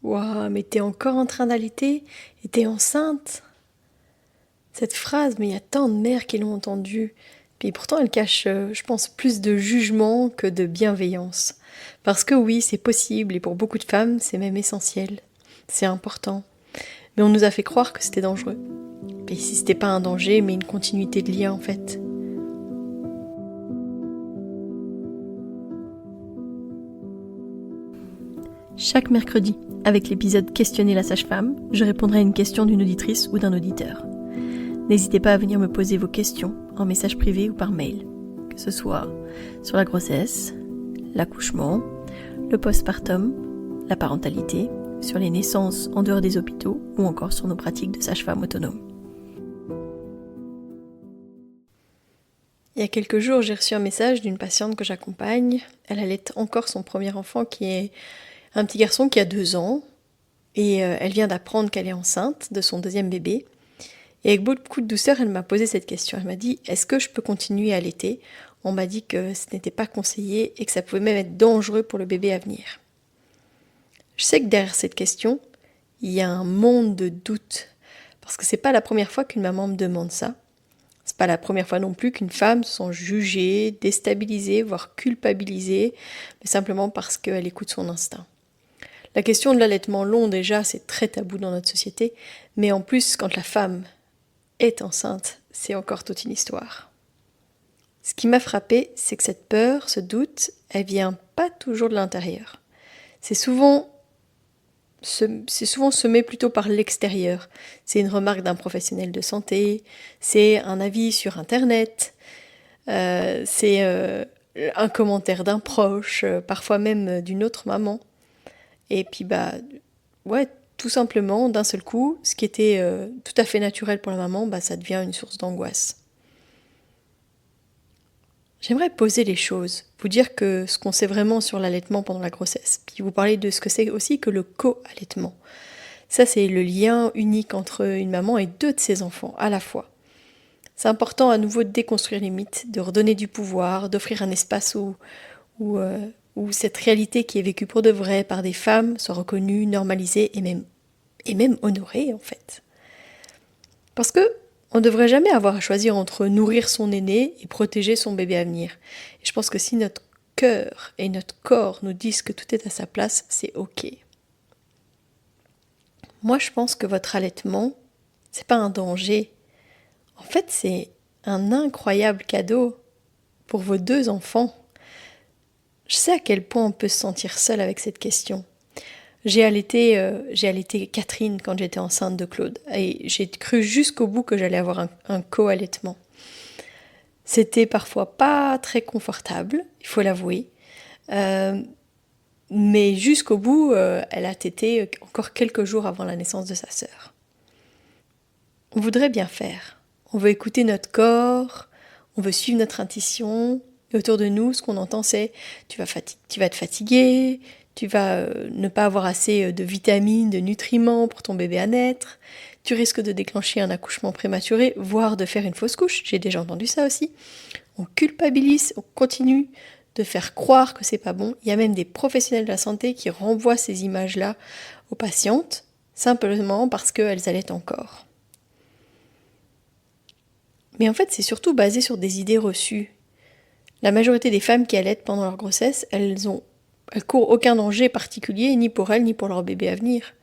Waouh, mais t'es encore en train d'allaiter et t'es enceinte? Cette phrase, mais il y a tant de mères qui l'ont entendue. Puis pourtant, elle cache, je pense, plus de jugement que de bienveillance. Parce que oui, c'est possible, et pour beaucoup de femmes, c'est même essentiel. C'est important. Mais on nous a fait croire que c'était dangereux. Et si c'était pas un danger, mais une continuité de lien en fait. Chaque mercredi, avec l'épisode Questionner la sage-femme, je répondrai à une question d'une auditrice ou d'un auditeur. N'hésitez pas à venir me poser vos questions en message privé ou par mail, que ce soit sur la grossesse, l'accouchement, le postpartum, la parentalité, sur les naissances en dehors des hôpitaux ou encore sur nos pratiques de sage-femme autonome. Il y a quelques jours, j'ai reçu un message d'une patiente que j'accompagne. Elle allait encore son premier enfant qui est un petit garçon qui a 2 ans et elle vient d'apprendre qu'elle est enceinte de son deuxième bébé. Et avec beaucoup de douceur, elle m'a posé cette question. Elle m'a dit, est-ce que je peux continuer à allaiter ? On m'a dit que ce n'était pas conseillé et que ça pouvait même être dangereux pour le bébé à venir. Je sais que derrière cette question, il y a un monde de doutes. Parce que c'est pas la première fois qu'une maman me demande ça. C'est pas la première fois non plus qu'une femme se sent jugée, déstabilisée, voire culpabilisée, mais simplement parce qu'elle écoute son instinct. La question de l'allaitement long, déjà, c'est très tabou dans notre société, mais en plus, quand la femme est enceinte, c'est encore toute une histoire. Ce qui m'a frappée, c'est que cette peur, ce doute, elle vient pas toujours de l'intérieur. C'est souvent semé plutôt par l'extérieur. C'est une remarque d'un professionnel de santé, c'est un avis sur Internet, c'est un commentaire d'un proche, parfois même d'une autre maman. Et puis ouais, tout simplement, d'un seul coup, ce qui était tout à fait naturel pour la maman, ça devient une source d'angoisse. J'aimerais poser les choses, vous dire que ce qu'on sait vraiment sur l'allaitement pendant la grossesse, puis vous parler de ce que c'est aussi que le co-allaitement. Ça, c'est le lien unique entre une maman et 2 de ses enfants à la fois. C'est important à nouveau de déconstruire les mythes, de redonner du pouvoir, d'offrir un espace où cette réalité qui est vécue pour de vrai par des femmes soit reconnue, normalisée et même honorée en fait. Parce que on ne devrait jamais avoir à choisir entre nourrir son aîné et protéger son bébé à venir. Et je pense que si notre cœur et notre corps nous disent que tout est à sa place, c'est ok. Moi, je pense que votre allaitement, c'est pas un danger. En fait, c'est un incroyable cadeau pour vos 2 enfants. Je sais à quel point on peut se sentir seul avec cette question. J'ai allaité Catherine quand j'étais enceinte de Claude et j'ai cru jusqu'au bout que j'allais avoir un co-allaitement. C'était parfois pas très confortable, il faut l'avouer, mais jusqu'au bout, elle a tété encore quelques jours avant la naissance de sa sœur. On voudrait bien faire, on veut écouter notre corps, on veut suivre notre intuition, et autour de nous, ce qu'on entend c'est « tu vas te fatiguer », tu vas ne pas avoir assez de vitamines, de nutriments pour ton bébé à naître, tu risques de déclencher un accouchement prématuré, voire de faire une fausse couche, j'ai déjà entendu ça aussi. On culpabilise, on continue de faire croire que c'est pas bon. Il y a même des professionnels de la santé qui renvoient ces images-là aux patientes, simplement parce qu'elles allaitent encore. Mais en fait, c'est surtout basé sur des idées reçues. La majorité des femmes qui allaitent pendant leur grossesse, elles courent aucun danger particulier, ni pour elles, ni pour leur bébé à venir.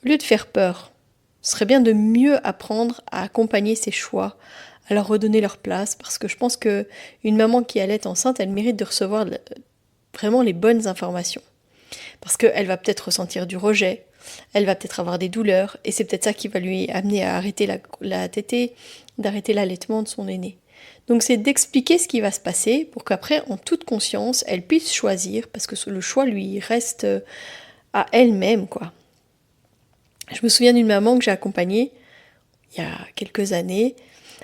Au lieu de faire peur, ce serait bien de mieux apprendre à accompagner ces choix, à leur redonner leur place, parce que je pense qu'une maman qui allaite enceinte, elle mérite de recevoir vraiment les bonnes informations. Parce qu'elle va peut-être ressentir du rejet, elle va peut-être avoir des douleurs, et c'est peut-être ça qui va lui amener à arrêter la tétée, d'arrêter l'allaitement de son aîné. Donc c'est d'expliquer ce qui va se passer pour qu'après, en toute conscience, elle puisse choisir, parce que le choix lui reste à elle-même, quoi. Je me souviens d'une maman que j'ai accompagnée il y a quelques années.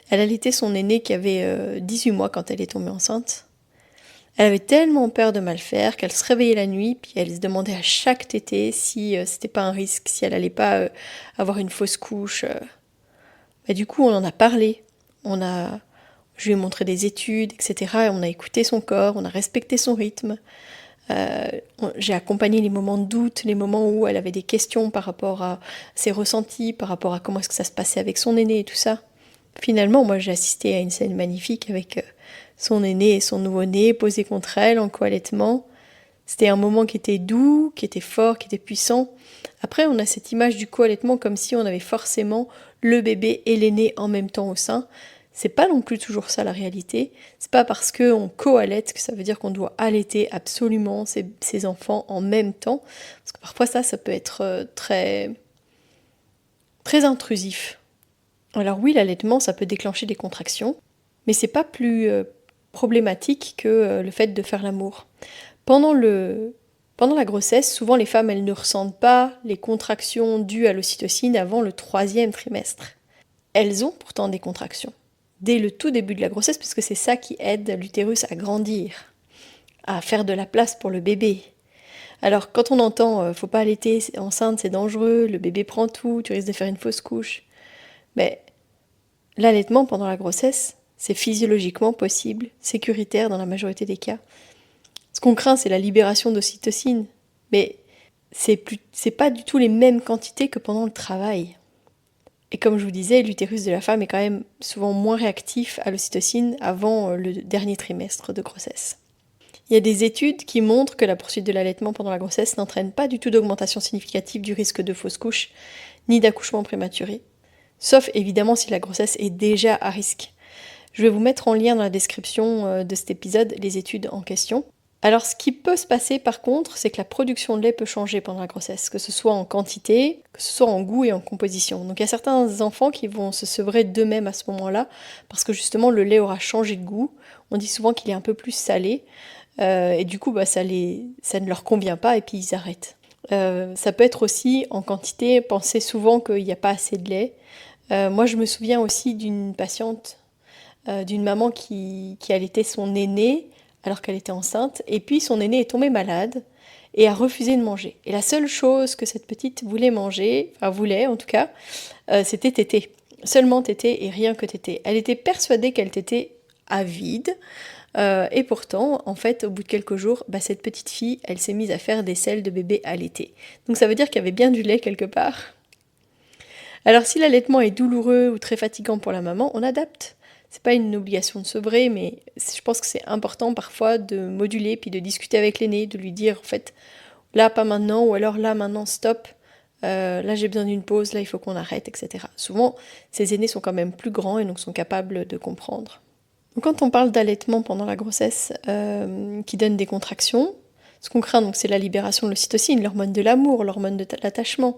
Elle allaitait son aîné qui avait 18 mois quand elle est tombée enceinte. Elle avait tellement peur de mal faire qu'elle se réveillait la nuit, puis elle se demandait à chaque tétée si c'était pas un risque, si elle allait pas avoir une fausse couche. Du coup, on en a parlé. Je lui ai montré des études, etc. Et on a écouté son corps, on a respecté son rythme. J'ai accompagné les moments de doute, les moments où elle avait des questions par rapport à ses ressentis, par rapport à comment est-ce que ça se passait avec son aîné et tout ça. Finalement, moi, j'ai assisté à une scène magnifique avec son aîné et son nouveau-né posés contre elle en co-allaitement. C'était un moment qui était doux, qui était fort, qui était puissant. Après, on a cette image du co-allaitement comme si on avait forcément le bébé et l'aîné en même temps au sein. C'est pas non plus toujours ça la réalité. C'est pas parce qu'on co-allaite que ça veut dire qu'on doit allaiter absolument ses enfants en même temps. Parce que parfois ça peut être très, très intrusif. Alors oui, l'allaitement, ça peut déclencher des contractions, mais c'est pas plus problématique que le fait de faire l'amour. Pendant la grossesse, souvent les femmes, elles ne ressentent pas les contractions dues à l'ocytocine avant le 3e trimestre. Elles ont pourtant des contractions dès le tout début de la grossesse, parce que c'est ça qui aide l'utérus à grandir, à faire de la place pour le bébé. Alors quand on entend faut pas allaiter enceinte, c'est dangereux, le bébé prend tout, tu risques de faire une fausse couche. Mais l'allaitement pendant la grossesse, c'est physiologiquement possible, sécuritaire dans la majorité des cas. Ce qu'on craint, c'est la libération d'ocytocine, mais c'est pas du tout les mêmes quantités que pendant le travail. Et comme je vous disais, l'utérus de la femme est quand même souvent moins réactif à l'ocytocine avant le dernier trimestre de grossesse. Il y a des études qui montrent que la poursuite de l'allaitement pendant la grossesse n'entraîne pas du tout d'augmentation significative du risque de fausse couche, ni d'accouchement prématuré, sauf évidemment si la grossesse est déjà à risque. Je vais vous mettre en lien dans la description de cet épisode les études en question. Alors ce qui peut se passer par contre, c'est que la production de lait peut changer pendant la grossesse, que ce soit en quantité, que ce soit en goût et en composition. Donc il y a certains enfants qui vont se sevrer d'eux-mêmes à ce moment-là, parce que justement le lait aura changé de goût. On dit souvent qu'il est un peu plus salé, et du coup ça ne leur convient pas et puis ils arrêtent. Ça peut être aussi en quantité, pensez souvent qu'il n'y a pas assez de lait. Moi je me souviens aussi d'une patiente, d'une maman qui allaitait son aîné, alors qu'elle était enceinte, et puis son aîné est tombé malade et a refusé de manger. Et la seule chose que cette petite voulait manger, enfin voulait en tout cas, c'était tété. Seulement tété et rien que tété. Elle était persuadée qu'elle tétait avide, et pourtant, en fait, au bout de quelques jours, cette petite fille, elle s'est mise à faire des selles de bébé allaité. Donc ça veut dire qu'il y avait bien du lait quelque part. Alors si l'allaitement est douloureux ou très fatigant pour la maman, on adapte. C'est pas une obligation de sevrer, mais je pense que c'est important parfois de moduler, puis de discuter avec l'aîné, de lui dire en fait, là pas maintenant, ou alors là maintenant stop, là j'ai besoin d'une pause, là il faut qu'on arrête, etc. Souvent, ces aînés sont quand même plus grands et donc sont capables de comprendre. Donc, quand on parle d'allaitement pendant la grossesse qui donne des contractions, ce qu'on craint donc c'est la libération de l'ocytocine, l'hormone de l'amour, l'hormone de l'attachement,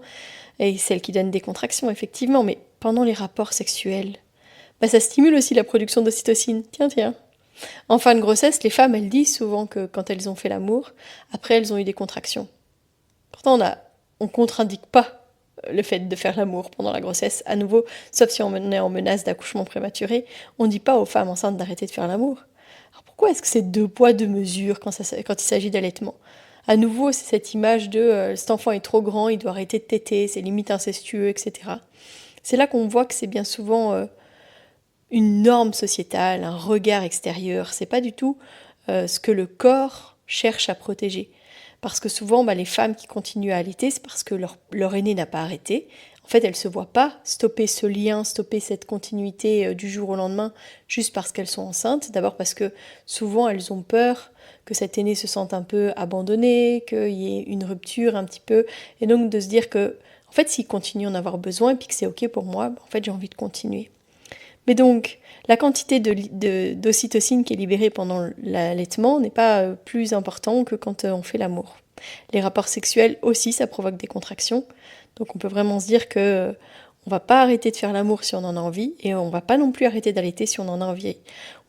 et celle qui donne des contractions effectivement, mais pendant les rapports sexuels, ça stimule aussi la production d'ocytocine. Tiens. En fin de grossesse, les femmes, elles disent souvent que quand elles ont fait l'amour, après elles ont eu des contractions. Pourtant, on contre-indique pas le fait de faire l'amour pendant la grossesse, à nouveau, sauf si on est en menace d'accouchement prématuré, on ne dit pas aux femmes enceintes d'arrêter de faire l'amour. Alors pourquoi est-ce que c'est 2 poids 2 mesures quand il s'agit d'allaitement? À nouveau, c'est cette image de cet enfant est trop grand, il doit arrêter de téter, c'est limite incestueux, etc. C'est là qu'on voit que c'est bien souvent une norme sociétale, un regard extérieur. C'est pas du tout ce que le corps cherche à protéger. Parce que souvent, les femmes qui continuent à allaiter, c'est parce que leur aîné n'a pas arrêté. En fait, elles ne se voient pas stopper ce lien, stopper cette continuité du jour au lendemain, juste parce qu'elles sont enceintes. D'abord parce que souvent, elles ont peur que cet aîné se sente un peu abandonné, qu'il y ait une rupture un petit peu. Et donc de se dire que, en fait, s'il continue à en avoir besoin et puis que c'est OK pour moi, en fait, j'ai envie de continuer. Mais donc, la quantité d'ocytocine qui est libérée pendant l'allaitement n'est pas plus importante que quand on fait l'amour. Les rapports sexuels aussi, ça provoque des contractions. Donc on peut vraiment se dire que on va pas arrêter de faire l'amour si on en a envie, et on va pas non plus arrêter d'allaiter si on en a envie.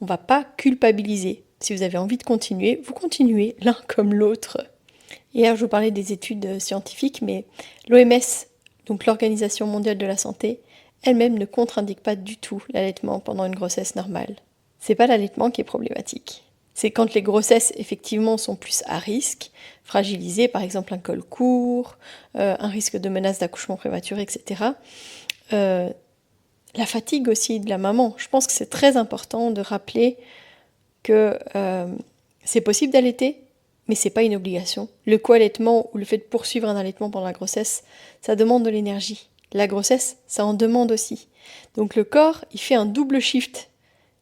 On va pas culpabiliser. Si vous avez envie de continuer, vous continuez l'un comme l'autre. Hier, je vous parlais des études scientifiques, mais l'OMS, donc l'Organisation mondiale de la santé, elle-même ne contre-indique pas du tout l'allaitement pendant une grossesse normale. C'est pas l'allaitement qui est problématique. C'est quand les grossesses effectivement sont plus à risque, fragilisées, par exemple un col court, un risque de menace d'accouchement prématuré, etc. La fatigue aussi de la maman. Je pense que c'est très important de rappeler que c'est possible d'allaiter, mais c'est pas une obligation. Le co-allaitement ou le fait de poursuivre un allaitement pendant la grossesse, ça demande de l'énergie. La grossesse, ça en demande aussi. Donc le corps, il fait un double shift.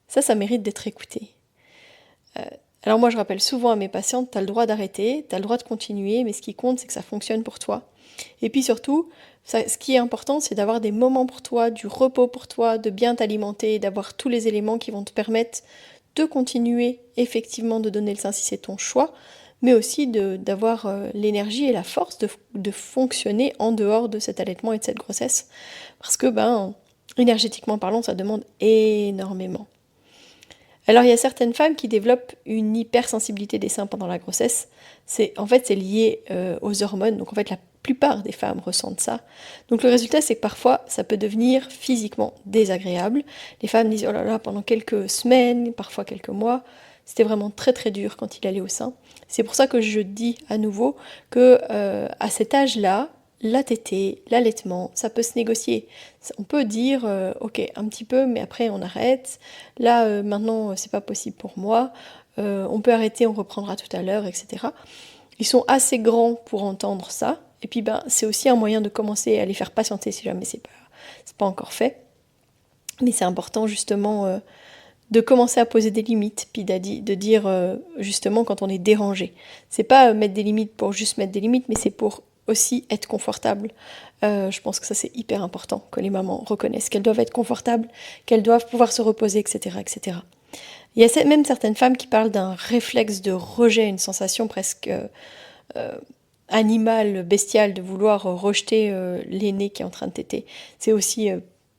Ça mérite d'être écouté. Alors moi, je rappelle souvent à mes patientes, tu as le droit d'arrêter, tu as le droit de continuer, mais ce qui compte, c'est que ça fonctionne pour toi. Et puis surtout, ce qui est important, c'est d'avoir des moments pour toi, du repos pour toi, de bien t'alimenter, d'avoir tous les éléments qui vont te permettre de continuer effectivement de donner le sein si c'est ton choix, mais aussi d'avoir l'énergie et la force de fonctionner en dehors de cet allaitement et de cette grossesse. Parce que, énergétiquement parlant, ça demande énormément. Alors il y a certaines femmes qui développent une hypersensibilité des seins pendant la grossesse. C'est lié aux hormones. Donc en fait la plupart des femmes ressentent ça. Donc le résultat c'est que parfois ça peut devenir physiquement désagréable. Les femmes disent oh là là pendant quelques semaines, parfois quelques mois, c'était vraiment très très dur quand il allait au sein. C'est pour ça que je dis à nouveau que à cet âge-là, la tétée, l'allaitement, ça peut se négocier. On peut dire, ok, un petit peu, mais après on arrête. Là, maintenant, c'est pas possible pour moi. On peut arrêter, on reprendra tout à l'heure, etc. Ils sont assez grands pour entendre ça. Et puis, c'est aussi un moyen de commencer à les faire patienter si jamais c'est pas encore fait. Mais c'est important, justement, de commencer à poser des limites, puis de dire, justement, quand on est dérangé. C'est pas mettre des limites pour juste mettre des limites, mais c'est pour aussi être confortable. Je pense que ça c'est hyper important, que les mamans reconnaissent qu'elles doivent être confortables, qu'elles doivent pouvoir se reposer, etc. etc. Il y a même certaines femmes qui parlent d'un réflexe de rejet, une sensation presque animale, bestiale, de vouloir rejeter l'aîné qui est en train de téter. C'est aussi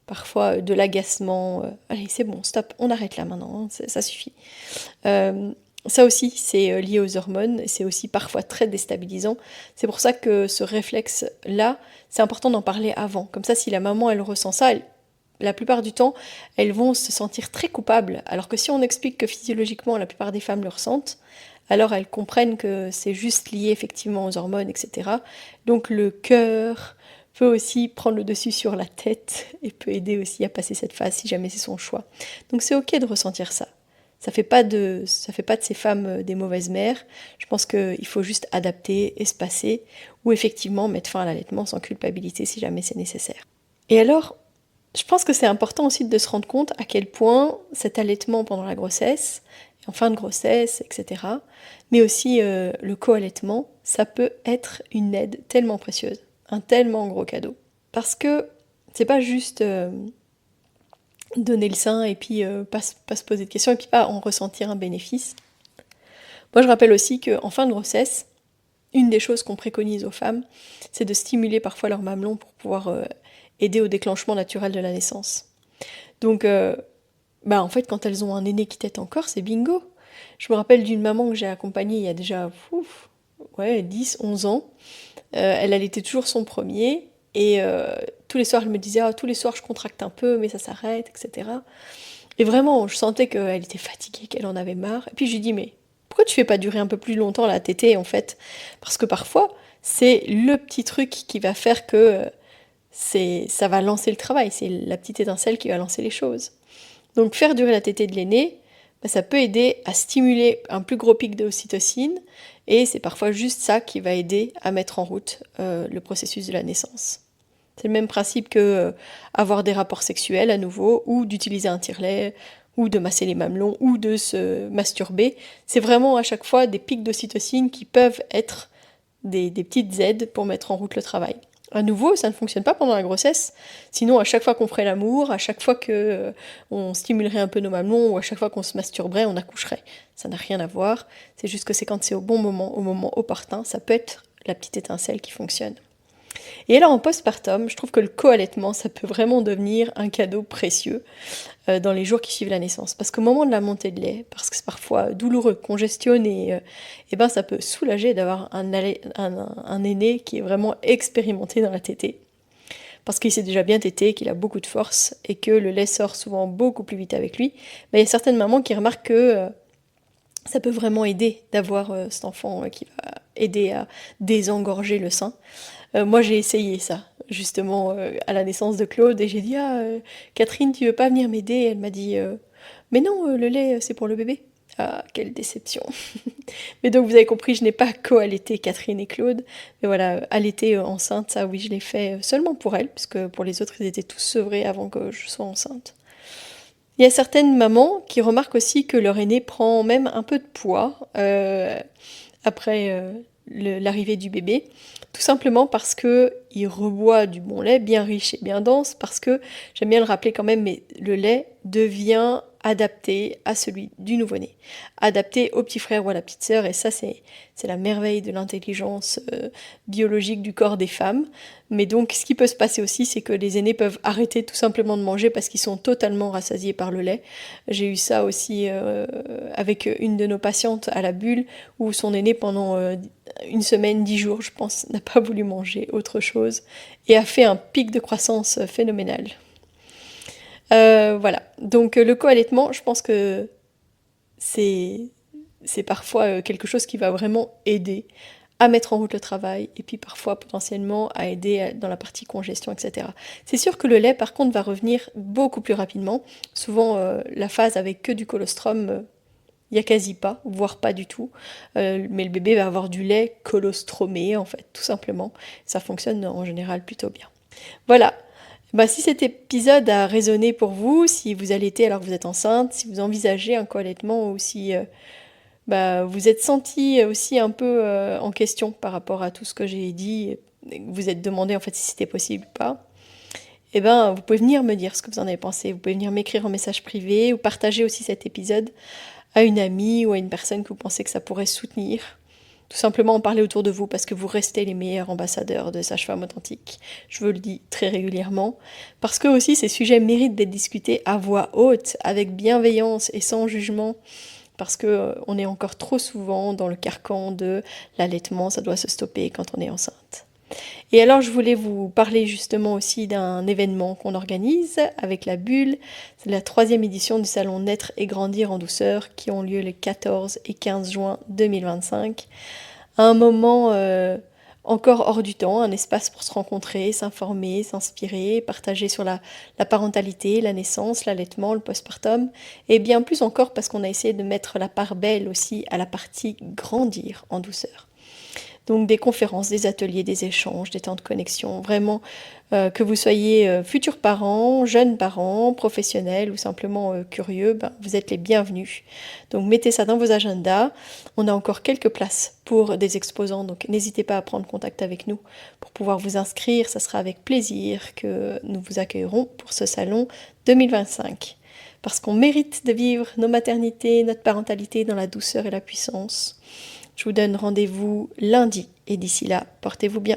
parfois de l'agacement. Allez, c'est bon, stop, on arrête là maintenant, hein, ça suffit. Ça aussi, c'est lié aux hormones, c'est aussi parfois très déstabilisant. C'est pour ça que ce réflexe-là, c'est important d'en parler avant. Comme ça, si la maman, elle ressent ça, la plupart du temps, elles vont se sentir très coupables. Alors que si on explique que physiologiquement, la plupart des femmes le ressentent, alors elles comprennent que c'est juste lié effectivement aux hormones, etc. Donc le cœur peut aussi prendre le dessus sur la tête et peut aider aussi à passer cette phase si jamais c'est son choix. Donc c'est ok de ressentir ça. Ça fait pas de ces femmes des mauvaises mères. Je pense qu'il faut juste adapter, espacer, ou effectivement mettre fin à l'allaitement sans culpabilité si jamais c'est nécessaire. Et alors, je pense que c'est important aussi de se rendre compte à quel point cet allaitement pendant la grossesse, en fin de grossesse, etc., mais aussi le co-allaitement, ça peut être une aide tellement précieuse, un tellement gros cadeau. Parce que c'est pas juste donner le sein et puis pas se poser de questions et puis pas en ressentir un bénéfice. Moi je rappelle aussi qu'en fin de grossesse, une des choses qu'on préconise aux femmes, c'est de stimuler parfois leur mamelon pour pouvoir aider au déclenchement naturel de la naissance. Donc en fait quand elles ont un aîné qui tète encore, c'est bingo. Je me rappelle d'une maman que j'ai accompagnée il y a déjà 10, 11 ans. Elle allaitait toujours son premier. Et tous les soirs, elle me disait tous les soirs, je contracte un peu, mais ça s'arrête, etc. Et vraiment, je sentais qu'elle était fatiguée, qu'elle en avait marre. Et puis je lui dis mais pourquoi tu fais pas durer un peu plus longtemps la tétée en fait? Parce que parfois, c'est le petit truc qui va faire que ça va lancer le travail. C'est la petite étincelle qui va lancer les choses. Donc faire durer la tétée de l'aîné, ça peut aider à stimuler un plus gros pic d'ocytocine. Et c'est parfois juste ça qui va aider à mettre en route le processus de la naissance. C'est le même principe que avoir des rapports sexuels à nouveau, ou d'utiliser un tire-lait, ou de masser les mamelons, ou de se masturber. C'est vraiment à chaque fois des pics d'ocytocine qui peuvent être des petites aides pour mettre en route le travail. À nouveau, ça ne fonctionne pas pendant la grossesse. Sinon, à chaque fois qu'on ferait l'amour, à chaque fois que on stimulerait un peu nos mamelons, ou à chaque fois qu'on se masturberait, on accoucherait. Ça n'a rien à voir. C'est juste que c'est quand c'est au bon moment, au moment opportun, ça peut être la petite étincelle qui fonctionne. Et alors en postpartum, je trouve que le co-allaitement, ça peut vraiment devenir un cadeau précieux dans les jours qui suivent la naissance. Parce qu'au moment de la montée de lait, parce que c'est parfois douloureux, congestionné, ça peut soulager d'avoir un aîné qui est vraiment expérimenté dans la tétée. Parce qu'il s'est déjà bien tété, qu'il a beaucoup de force et que le lait sort souvent beaucoup plus vite avec lui. Mais il y a certaines mamans qui remarquent que ça peut vraiment aider d'avoir cet enfant qui va aider à désengorger le sein. Moi, j'ai essayé ça, justement, à la naissance de Claude, et j'ai dit Catherine, tu veux pas venir m'aider? Elle m'a dit mais non, le lait, c'est pour le bébé. Ah, quelle déception. Mais donc vous avez compris, je n'ai pas co-allaité Catherine et Claude. Mais voilà, allaiter enceinte, ça oui, je l'ai fait seulement pour elles, parce que pour les autres, ils étaient tous sevrés avant que je sois enceinte. Il y a certaines mamans qui remarquent aussi que leur aîné prend même un peu de poids après l'arrivée du bébé, tout simplement parce que il reboit du bon lait bien riche et bien dense, parce que, j'aime bien le rappeler quand même, mais le lait devient adapté à celui du nouveau-né, adapté au petit frère ou à la petite sœur, et ça c'est la merveille de l'intelligence biologique du corps des femmes. Mais donc ce qui peut se passer aussi, c'est que les aînés peuvent arrêter tout simplement de manger parce qu'ils sont totalement rassasiés par le lait. J'ai eu ça aussi avec une de nos patientes à la bulle, où son aîné pendant une semaine, 10 jours, je pense, n'a pas voulu manger autre chose et a fait un pic de croissance phénoménal. Voilà, donc le co-allaitement, je pense que c'est c'est parfois quelque chose qui va vraiment aider à mettre en route le travail et puis parfois potentiellement à aider dans la partie congestion, etc. C'est sûr que le lait, par contre, va revenir beaucoup plus rapidement. Souvent, la phase avec que du colostrum, il n'y a quasi pas, voire pas du tout. Mais le bébé va avoir du lait colostromé, en fait, tout simplement. Ça fonctionne en général plutôt bien. Voilà. Bah, si cet épisode a résonné pour vous, si vous allaitez alors que vous êtes enceinte, si vous envisagez un co-allaitement ou si bah, vous êtes senti aussi un peu en question par rapport à tout ce que j'ai dit, et que vous êtes demandé en fait si c'était possible ou pas, eh ben, vous pouvez venir me dire ce que vous en avez pensé. Vous pouvez venir m'écrire en message privé ou partager aussi cet épisode à une amie ou à une personne que vous pensez que ça pourrait soutenir. Tout simplement en parler autour de vous parce que vous restez les meilleurs ambassadeurs de Sages-Femmes Authentiques. Je vous le dis très régulièrement. Parce que aussi ces sujets méritent d'être discutés à voix haute, avec bienveillance et sans jugement. Parce que on est encore trop souvent dans le carcan de l'allaitement, ça doit se stopper quand on est enceinte. Et alors je voulais vous parler justement aussi d'un événement qu'on organise avec la Bulle. C'est la 3e édition du salon Naître et Grandir en douceur qui ont lieu les 14 et 15 juin 2025. Un moment encore hors du temps, un espace pour se rencontrer, s'informer, s'inspirer, partager sur la parentalité, la naissance, l'allaitement, le postpartum, et bien plus encore parce qu'on a essayé de mettre la part belle aussi à la partie grandir en douceur. Donc des conférences, des ateliers, des échanges, des temps de connexion, vraiment que vous soyez futurs parents, jeunes parents, professionnels ou simplement curieux, ben, vous êtes les bienvenus. Donc mettez ça dans vos agendas. On a encore quelques places pour des exposants, donc n'hésitez pas à prendre contact avec nous pour pouvoir vous inscrire. Ça sera avec plaisir que nous vous accueillerons pour ce salon 2025. Parce qu'on mérite de vivre nos maternités, notre parentalité dans la douceur et la puissance. Je vous donne rendez-vous lundi et d'ici là, portez-vous bien.